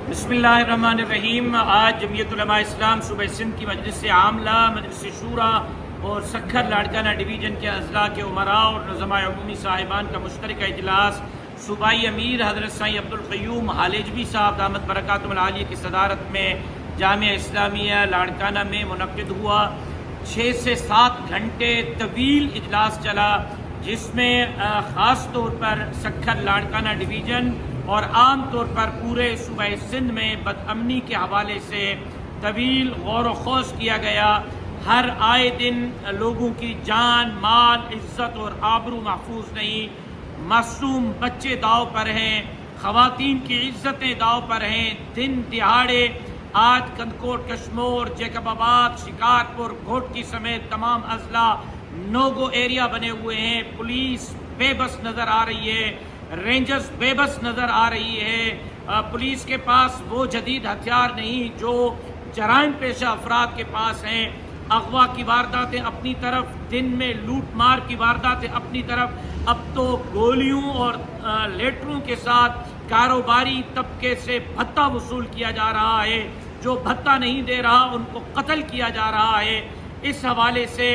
बिस्मिल्लाहिर्रहमानिर्रहीम। आज जमीयत उलमा इस्लाम सूबे सिंध की मजलिस आमला, मजलिस शूरा और सखर लाड़काना डिवीज़न के अज़ला के उमरा और नज़माए अमूमी साहिबान का मुश्तरका इजलास सूबाई अमीर हज़रत साईं अब्दुल क़य्यूम हालेजवी साहब दामत बरकातुहुल आलिया की सदारत में जामिया इस्लामिया लाड़काना में मुनक़्क़िद हुआ। 6 से 7 घंटे तवील इजलास चला, जिसमें ख़ास तौर पर सखर लाड़काना डिवीज़न और आम तौर पर पूरे सूबा सिंध में बदअमनी के हवाले से तवील गौर व खौस किया गया। हर आए दिन लोगों की जान, माल, इज्जत और आबरू महफूज नहीं। मासूम बच्चे दाव पर हैं, ख़वातीन की इज्जतें दाव पर हैं। दिन दिहाड़े आज कंदकोट, कश्मोर, जैकबाबाद, शिकारपुर, घोटकी समेत तमाम अजला नोगो एरिया बने हुए हैं। पुलिस बेबस नज़र आ रही है, रेंजर्स बेबस नज़र आ रही है। पुलिस के पास वो जदीद हथियार नहीं जो जराइम पेशा अफराद के पास हैं। अगवा की वारदातें अपनी तरफ, दिन में लूट मार की वारदातें अपनी तरफ। अब तो गोलियों और लेटरों के साथ कारोबारी तबके से भत्ता वसूल किया जा रहा है। जो भत्ता नहीं दे रहा उनको कत्ल किया जा रहा है। इस हवाले से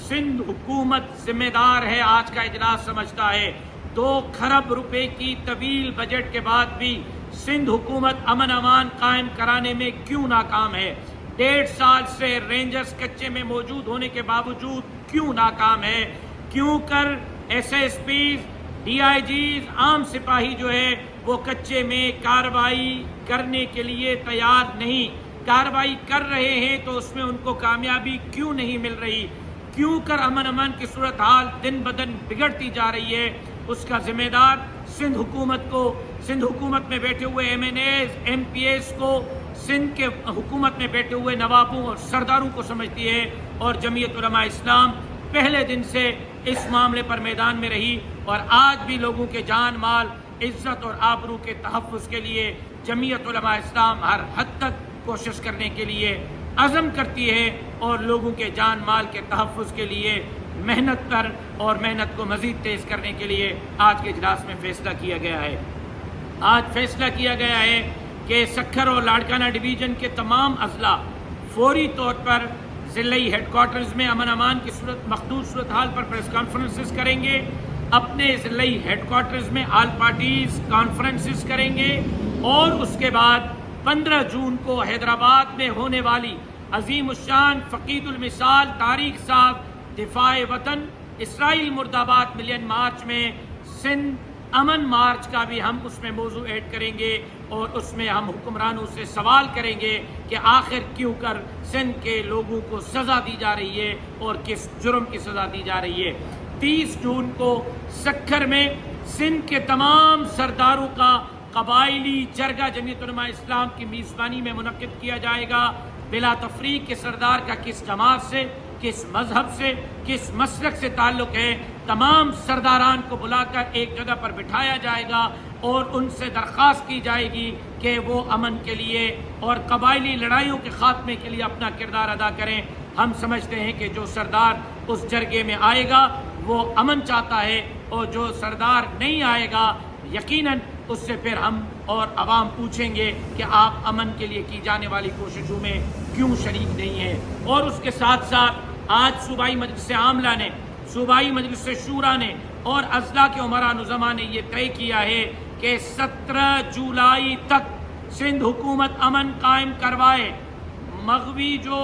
सिंध हुकूमत जिम्मेदार है। आज का इजलास समझता है 2 खरब रुपए की तवील बजट के बाद भी सिंध हुकूमत अमन अमान कायम कराने में क्यों नाकाम है। 1.5 साल से रेंजर्स कच्चे में मौजूद होने के बावजूद क्यों नाकाम है। क्यों कर SSPs, DIGs, आम सिपाही जो है वो कच्चे में कार्रवाई करने के लिए तैयार नहीं। कार्रवाई कर रहे हैं तो उसमें उनको कामयाबी क्यों नहीं मिल रही। क्यों कर अमन अमान की सूरत हाल दिन ब दिन बिगड़ती जा रही है। उसका जिम्मेदार सिंध हुकूमत को, सिंध हुकूमत में बैठे हुए MNAs, MPAs को, सिंध के हुकूमत में बैठे हुए नवाबों और सरदारों को समझती है। और जमीयत उलमा इस्लाम पहले दिन से इस मामले पर मैदान में रही और आज भी लोगों के जान, माल, इज्जत और आबरू के तहफ़्फ़ुज़ के लिए जमीयत उलमा इस्लाम हर हद तक कोशिश करने के लिए अज़म करती है और लोगों के जान, माल के तहफ़्फ़ुज़ के लिए मेहनत पर और मेहनत को मज़ीद तेज़ करने के लिए आज के इजलास में फ़ैसला किया गया है। आज फैसला किया गया है कि सखर और लाड़काना डिवीज़न के तमाम अजला फौरी तौर पर ज़िलाई हेडकोार्टर्स में अमन अमान की मखदूद सूरत हाल पर प्रेस कॉन्फ्रेंसेस करेंगे। अपने ज़िलाई हेडकोार्टर्स में आल पार्टीज़ कॉन्फ्रेंसेस करेंगे और उसके बाद 15 जून को हैदराबाद में होने वाली अजीम उशान फ़कीदुल मिसाल तारिक साहब दिफाए वतन इसराइल मुर्दाबाद मिलियन मार्च में सिंध अमन मार्च का भी हम उसमें मौजू ऐड करेंगे और उसमें हम हुक्मरानों से सवाल करेंगे कि आखिर क्यों कर सिंध के लोगों को सज़ा दी जा रही है और किस जुर्म की सज़ा दी जा रही है। 30 जून को सखर में सिंध के तमाम सरदारों का कबायली जरगा जमीयत उलमा इस्लाम की मेज़बानी में मुनक़्क़िद किया जाएगा। बिला तफरीक के सरदार का किस जमात से, किस मजहब से, किस मसलक से ताल्लुक़ है, तमाम सरदारान को बुलाकर एक जगह पर बिठाया जाएगा और उनसे दरख्वास्त की जाएगी कि वो अमन के लिए और कबायली लड़ाइयों के ख़ात्मे के लिए अपना किरदार अदा करें। हम समझते हैं कि जो सरदार उस जरगे में आएगा वो अमन चाहता है और जो सरदार नहीं आएगा यकीनन उससे फिर हम और अवाम पूछेंगे कि आप अमन के लिए की जाने वाली कोशिशों में क्यों शरीक नहीं हैं। और उसके साथ साथ आज सूबाई मजलिस आमला ने, सूबाई मजलिस शूरा ने और अजला के उमरा नुज़मा ने यह तय किया है कि 17 जुलाई तक सिंध हुकूमत अमन कायम करवाए। मगवी जो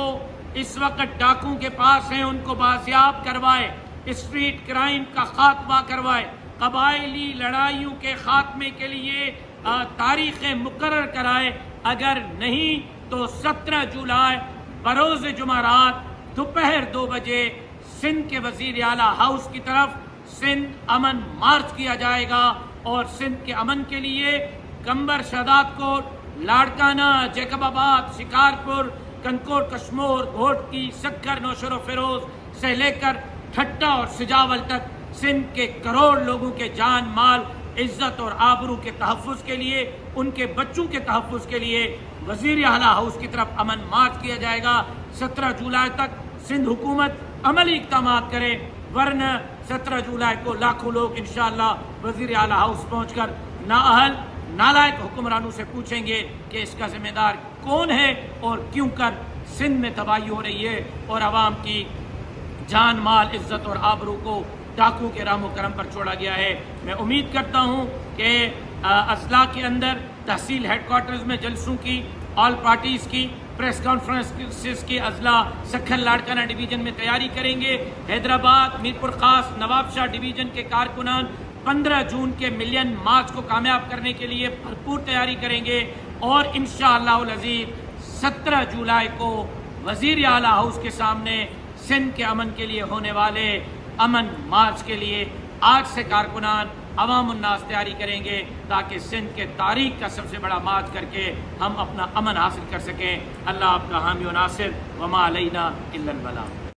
इस वक्त डाकुओं के पास हैं उनको बाजियाब करवाए, स्ट्रीट क्राइम का खात्मा करवाए, कबायली लड़ाइयों के खात्मे के लिए तारीखें मुकर्रर कराए। अगर नहीं तो 17 जुलाई बरोज़ जुमेरात दोपहर 2 बजे सिंध के वज़ीर आला हाउस की तरफ सिंध अमन मार्च किया जाएगा और सिंध के अमन के लिए कंबर, शहदादकोट, लाड़काना, जैकबाबाद, शिकारपुर, कंदकोट, कश्मोर, घोटकी, सखर, नौशर फिरोज से लेकर ठट्टा और सिजावल तक सिंध के करोड़ लोगों के जान, माल, इज्जत और आबरू के तहफ़्फ़ुज़ के लिए, उनके बच्चों के तहफ़्फ़ुज़ के लिए वज़ीर आला हाउस की तरफ अमन मार्च किया जाएगा। 17 जुलाई तक सिंध हुकूमत अमली इक़दामात करे, वरना 17 जुलाई को लाखों लोग इंशाअल्लाह वज़ीर आला हाउस पहुँच कर नाअहल, नालायक हुक्मरानों से पूछेंगे कि इसका जिम्मेदार कौन है और क्यों कर सिंध में तबाही हो रही है और आवाम की जान माल इज्जत और आबरू को डाकू के रामो करम पर छोड़ा गया है। मैं उम्मीद करता हूँ कि अजला के अंदर तहसील हेडक्वार्टर्स में जलसों की, ऑल पार्टीज़ की, प्रेस कॉन्फ्रेंसेस की अजला सखर लाड़काना डिवीज़न में तैयारी करेंगे। हैदराबाद, मीरपुर खास, नवाबशाह डिवीज़न के कारकुनान 15 जून के मिलियन मार्च को कामयाब करने के लिए भरपूर तैयारी करेंगे और इंशाअल्लाह अज़ीज़ 17 जुलाई को वज़ीर आला हाउस के सामने सिंध के अमन के लिए होने वाले अमन मार्च के लिए आज से कारकुनान अवाम उन्नास तैयारी करेंगे ताकि सिंध के तारीख का सबसे बड़ा मार्च करके हम अपना अमन हासिल कर सकें। अल्लाह आपका हामी व नासिर, वमा अलैना इल्लल बलाग।